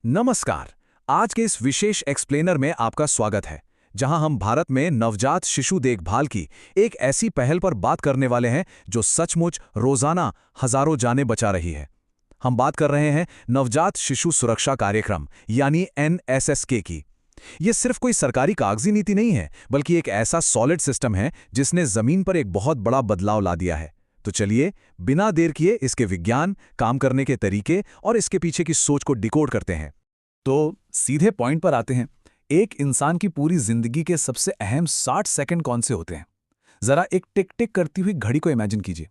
नमस्कार। आज के इस विशेष एक्सप्लेनर में आपका स्वागत है, जहां हम भारत में नवजात शिशु देखभाल की एक ऐसी पहल पर बात करने वाले हैं जो सचमुच रोजाना हजारों जानें बचा रही है। हम बात कर रहे हैं नवजात शिशु सुरक्षा कार्यक्रम यानी NSSK की। ये सिर्फ कोई सरकारी कागजी नीति नहीं है, बल्कि एक ऐसा सॉलिड सिस्टम है जिसने जमीन पर एक बहुत बड़ा बदलाव ला दिया है। तो चलिए, बिना देर किए इसके विज्ञान, काम करने के तरीके और इसके पीछे की सोच को डिकोड करते हैं। तो सीधे पॉइंट पर आते हैं। एक इंसान की पूरी जिंदगी के सबसे अहम 60 सेकंड कौन से होते हैं? जरा एक टिक टिक करती हुई घड़ी को इमेजिन कीजिए।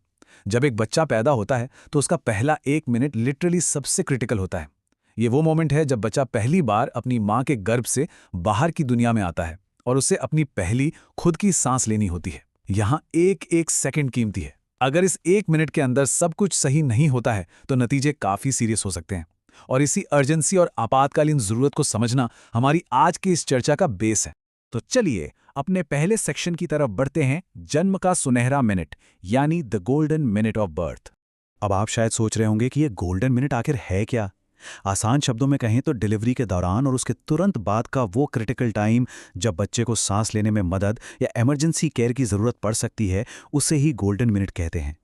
जब एक बच्चा पैदा होता है तो उसका पहला 1 मिनट लिटरली सबसे क्रिटिकल होता है। ये वो मोमेंट है जब बच्चा पहली बार अपनी माँ के गर्भ से बाहर की दुनिया में आता है और उसे अपनी पहली खुद की सांस लेनी होती है। यहाँ एक एक सेकंड कीमती है। अगर इस 1 मिनट के अंदर सब कुछ सही नहीं होता है तो नतीजे काफी सीरियस हो सकते हैं। और इसी अर्जेंसी और आपातकालीन जरूरत को समझना हमारी आज की इस चर्चा का बेस है। तो चलिए अपने पहले सेक्शन की तरफ बढ़ते हैं, जन्म का सुनहरा मिनट यानी the golden minute of birth. अब आप शायद सोच रहे होंगे कि ये गोल्डन मिनट आखिर है क्या। आसान शब्दों में कहें तो डिलीवरी के दौरान और उसके तुरंत बाद का वो क्रिटिकल टाइम जब बच्चे को सांस लेने में मदद या इमरजेंसी केयर की ज़रूरत पड़ सकती है, उसे ही गोल्डन मिनट कहते हैं।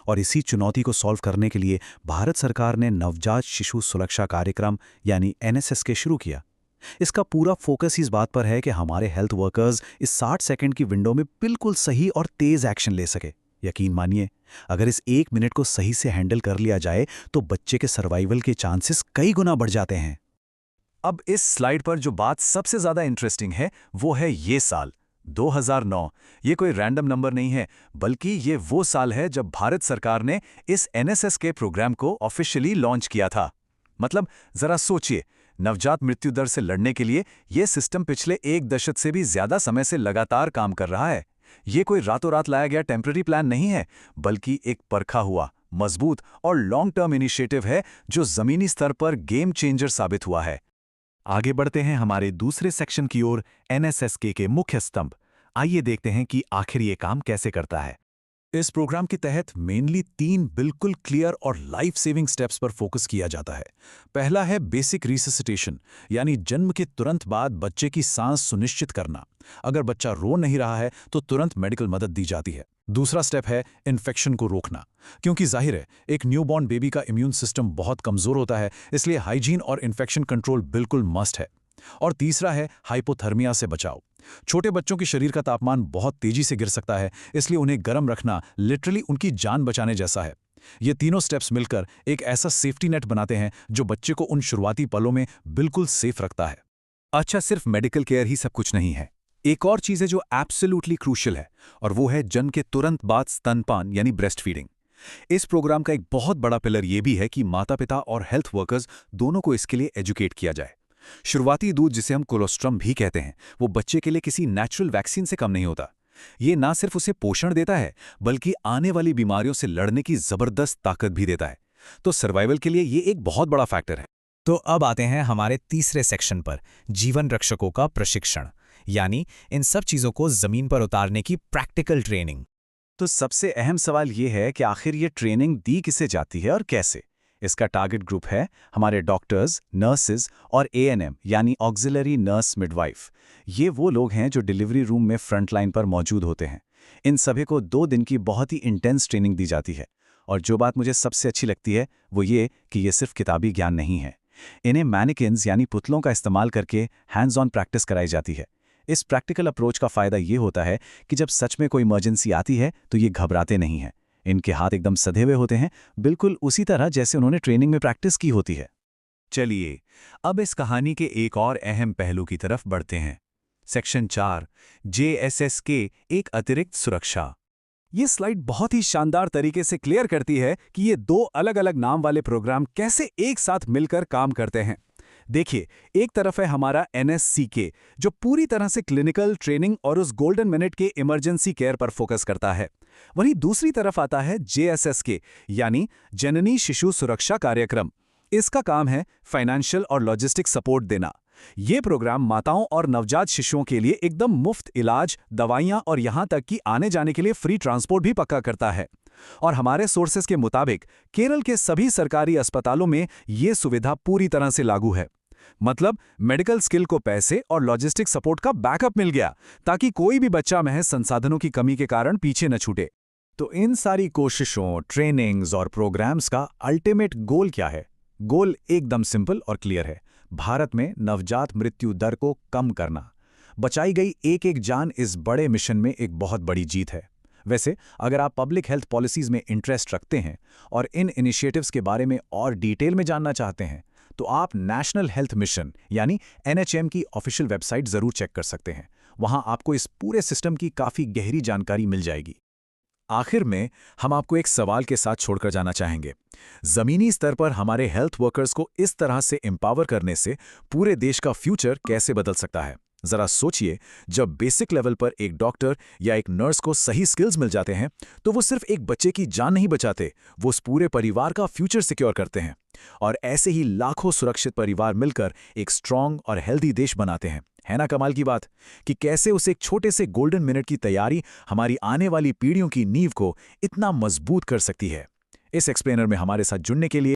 और इसी चुनौती को सॉल्व करने के लिए भारत सरकार ने नवजात शिशु सुरक्षा कार्यक्रम यानी NSSK शुरू किया। इसका पूरा फोकस इस बात पर है कि हमारे हेल्थ वर्कर्स इस 60 सेकंड की विंडो में बिल्कुल सही और तेज एक्शन ले सके। यकीन मानिए, अगर इस 1 मिनट को सही से हैंडल कर लिया जाए तो बच्चे के सर्वाइवल के चांसेस कई गुना बढ़ जाते हैं। अब इस स्लाइड पर जो बात सबसे ज्यादा इंटरेस्टिंग है वो है ये साल 2009। ये कोई रैंडम नंबर नहीं है, बल्कि ये वो साल है जब भारत सरकार ने इस NSSK प्रोग्राम को ऑफिशियली लॉन्च किया था। मतलब जरा सोचिए, नवजात मृत्यु दर से लड़ने के लिए ये सिस्टम पिछले 1 दशक से भी ज्यादा समय से लगातार काम कर रहा है। ये कोई रातों रात लाया गया टेम्पररी प्लान नहीं है, बल्कि एक परखा हुआ, मजबूत और लॉन्ग टर्म इनिशिएटिव है जो जमीनी स्तर पर गेम चेंजर साबित हुआ है। आगे बढ़ते हैं हमारे दूसरे सेक्शन की ओर, NSSK के मुख्य स्तंभ। आइए देखते हैं कि आखिर ये काम कैसे करता है। इस प्रोग्राम के तहत मेनली 3 बिल्कुल क्लियर और लाइफ सेविंग स्टेप्स पर फोकस किया जाता है। पहला है बेसिक रिससिटेशन, यानी जन्म के तुरंत बाद बच्चे की सांस सुनिश्चित करना। अगर बच्चा रो नहीं रहा है तो तुरंत मेडिकल मदद दी जाती है। दूसरा स्टेप है इन्फेक्शन को रोकना, क्योंकि जाहिर है एक न्यूबॉर्न बेबी का इम्यून सिस्टम बहुत कमजोर होता है, इसलिए हाइजीन और इन्फेक्शन कंट्रोल बिल्कुल मस्ट है। और तीसरा है हाइपोथर्मिया से बचाव। छोटे बच्चों के शरीर का तापमान बहुत तेजी से गिर सकता है, इसलिए उन्हें गर्म रखना लिटरली उनकी जान बचाने जैसा है। ये तीनों स्टेप्स मिलकर एक ऐसा सेफ्टी नेट बनाते हैं जो बच्चे को उन शुरुआती पलों में बिल्कुल सेफ रखता है। अच्छा, सिर्फ मेडिकल केयर ही सब कुछ नहीं है। एक और चीज है जो एब्सोल्युटली क्रूशियल है, और वो है जन्म के तुरंत बाद स्तनपान यानी ब्रेस्ट फीडिंग। इस प्रोग्राम का एक बहुत बड़ा पिलर ये भी है कि माता पिता और हेल्थ वर्कर्स दोनों को इसके लिए एजुकेट किया जाए। शुरुआती दूध, जिसे हम कोलोस्ट्रम भी कहते हैं, वो बच्चे के लिए किसी नेचुरल वैक्सीन से कम नहीं होता। ये ना सिर्फ उसे पोषण देता है, बल्कि आने वाली बीमारियों से लड़ने की जबरदस्त ताकत भी देता है। तो सर्वाइवल के लिए ये एक बहुत बड़ा फैक्टर है। तो अब आते हैं हमारे तीसरे सेक्शन पर, जीवन रक्षकों का प्रशिक्षण, यानी इन सब चीजों को जमीन पर उतारने की प्रैक्टिकल ट्रेनिंग। तो सबसे अहम सवाल ये है कि आखिर ये ट्रेनिंग दी किसे जाती है और कैसे। इसका टारगेट ग्रुप है हमारे डॉक्टर्स, नर्सेज और ANM यानी ऑक्सिलरी नर्स मिडवाइफ। ये वो लोग हैं जो डिलीवरी रूम में फ्रंट लाइन पर मौजूद होते हैं। इन सभी को 2 दिन की बहुत ही इंटेंस ट्रेनिंग दी जाती है। और जो बात मुझे सबसे अच्छी लगती है वो ये कि ये सिर्फ किताबी ज्ञान नहीं है। इन्हें मैनिकिन्स यानी पुतलों का इस्तेमाल करके हैंड्स ऑन प्रैक्टिस कराई जाती है। इस प्रैक्टिकल अप्रोच का फायदा ये होता है कि जब सच में कोई इमरजेंसी आती है तो ये घबराते नहीं हैं। इनके हाथ एकदम सधे हुए होते हैं, बिल्कुल उसी तरह जैसे उन्होंने ट्रेनिंग में प्रैक्टिस की होती है। चलिए अब इस कहानी के एक और अहम पहलू की तरफ बढ़ते हैं। सेक्शन 4, JSSK, एक अतिरिक्त सुरक्षा। ये स्लाइड बहुत ही शानदार तरीके से क्लियर करती है कि ये 2 अलग अलग नाम वाले प्रोग्राम कैसे एक साथ मिलकर काम करते हैं। देखिए, एक तरफ है हमारा NSCK, जो पूरी तरह से क्लिनिकल ट्रेनिंग और उस गोल्डन मिनट के इमरजेंसी केयर पर फोकस करता है। वहीं दूसरी तरफ आता है JSSK, यानी जननी शिशु सुरक्षा कार्यक्रम। इसका काम है फाइनेंशियल और लॉजिस्टिक सपोर्ट देना। ये प्रोग्राम माताओं और नवजात शिशुओं के लिए एकदम मुफ्त इलाज, दवाइयां और यहां तक कि आने जाने के लिए फ्री ट्रांसपोर्ट भी पक्का करता है। और हमारे सोर्सेस के मुताबिक केरल के सभी सरकारी अस्पतालों में ये सुविधा पूरी तरह से लागू है। मतलब मेडिकल स्किल को पैसे और लॉजिस्टिक सपोर्ट का बैकअप मिल गया, ताकि कोई भी बच्चा महज संसाधनों की कमी के कारण पीछे न छूटे। तो इन सारी कोशिशों, ट्रेनिंग्स और प्रोग्राम्स का अल्टीमेट गोल क्या है? गोल एकदम सिंपल और क्लियर है। भारत में नवजात मृत्यु दर को कम करना। बचाई गई एक एक जान इस बड़े मिशन में एक बहुत बड़ी जीत है। वैसे अगर आप पब्लिक हेल्थ पॉलिसीज में इंटरेस्ट रखते हैं और इन इनिशिएटिव्स के बारे में और डिटेल में जानना चाहते हैं, तो आप नेशनल हेल्थ मिशन यानी NHM की ऑफिशियल वेबसाइट जरूर चेक कर सकते हैं। वहां आपको इस पूरे सिस्टम की काफी गहरी जानकारी मिल जाएगी। आखिर में हम आपको एक सवाल के साथ छोड़कर जाना चाहेंगे। जमीनी स्तर पर हमारे हेल्थ वर्कर्स को इस तरह से एम्पावर करने से पूरे देश का फ्यूचर कैसे बदल सकता है? जरा सोचिए, जब बेसिक लेवल पर एक डॉक्टर या एक नर्स को सही स्किल्स मिल जाते हैं, तो वो सिर्फ एक बच्चे की जान नहीं बचाते, वो उस पूरे परिवार का फ्यूचर सिक्योर करते हैं। और ऐसे ही लाखों सुरक्षित परिवार मिलकर एक स्ट्रांग और हेल्दी देश बनाते हैं। है ना कमाल की बात कि कैसे उस एक छोटे से गोल्डन मिनट की तैयारी हमारी आने वाली पीढ़ियों की नींव को इतना मजबूत कर सकती है। इस एक्सप्लेनर में हमारे साथ जुड़ने के लिए